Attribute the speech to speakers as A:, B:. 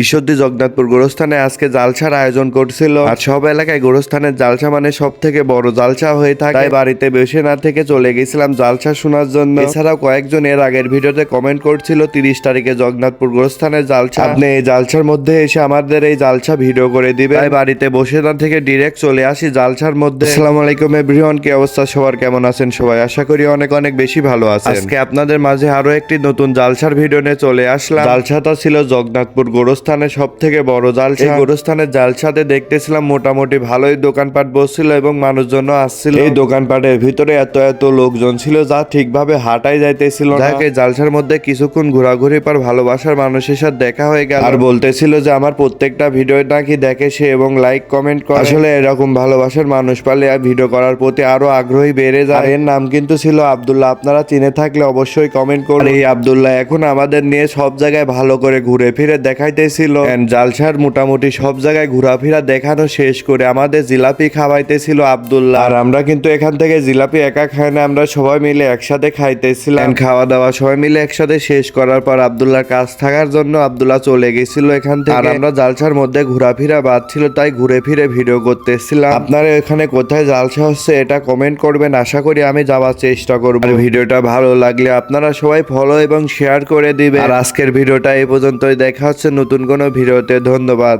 A: ঈশ্বরদী জগন্নাথপুর গোরস্থানে আজকে জালসার আয়োজন করছিল। আর সব এলাকায় গোরস্থানের জালসা মানে সব থেকে বড় জালসা হয়ে থাকে। তাই বাড়িতে বসে না থেকে চলে গেছিলাম জালসা শোনার জন্য। এছাড়াও কয়েকজন এর আগের ভিডিওতে কমেন্ট করছিল 30 তারিখে জগন্নাথপুর গোরস্থানের জালসা, আপনি এই জালসার মধ্যে এসে আমাদের এই জালসা ভিডিও করে দিবে। তাই বাড়িতে বসে না থেকে ডিরেক্ট চলে আসি জালসার মধ্যে। আসসালামু আলাইকুম এভরিওয়ান, কি অবস্থা সবার, কেমন আছেন সবাই? আশা করি অনেক অনেক বেশি ভালো আছেন। আজকে আপনাদের মাঝে আরো একটি নতুন জালসার ভিডিও নিয়ে চলে আসলাম। জালসাটা ছিল জগন্নাথপুর গোরস্থানের সব থেকে বড় জালসা। এই গোরস্থানের জালসাতে দেখতেছিলাম মোটামুটি ভালোই দোকানপাট বসছিল এবং মানুষজন আসছিল। এই দোকানপাটের ভিতরে এত এত লোকজন ছিল যা ঠিকভাবে হাঁটাই যাইতেছিল না। যাকে জালসার মধ্যে কিছুক্ষণ ঘোরাঘুরি পর ভালোবাসার মানুষের সাথে দেখা হয়ে গেল। আর বলতেছিল যে আমার প্রত্যেকটা ভিডিও নাকি দেখে সে এবং লাইক কমেন্ট করে। আসলে এরকম ভালোবাসার মানুষ পালে ভিডিও করার প্রতি আরো আগ্রহী বেড়ে যায়। এর নাম কিন্তু ছিল আব্দুল্লাহ, আপনারা চিনে থাকলে অবশ্যই কমেন্ট করুন। এই আব্দুল্লাহ এখন আমাদের নিয়ে সব জায়গায় ভালো করে ঘুরে ফিরে দেখাইতেছিল। জালসার মোটামুটি সব জায়গায় ঘোরাফেরা দেখানো শেষ করে আমাদের জিলাপি খাওয়াইতেছিল আব্দুল্লাহ। আর আমরা কিন্তু এখান থেকে জিলাপি একা খাই না, আমরা সবাই মিলে একসাথে খাইতেছিলাম। খাওয়া দাওয়া সবাই মিলে একসাথে শেষ করার পর আব্দুল্লাহর কাজ থাকার জন্য আব্দুল্লাহ চলে গেছিল এখান থেকে। আর আমরা জালসার মধ্যে ঘোরাফেরা বাদ ছিল, তাই ঘুরে ফিরে ভিডিও করতেছিলাম। আপনারা এখানে কোথায় জালসা হচ্ছে এটা কমেন্ট করবেন, আশা করি আমি যাওয়ার চেষ্টা করবো। আর ভিডিওটা ভালো লাগলে আপনারা সবাই ফলো এবং শেয়ার করে দিবেন। আর আজকের ভিডিওটা এই পর্যন্তই, দেখা হচ্ছে নতুন কোনো ভিডিওতে। ধন্যবাদ।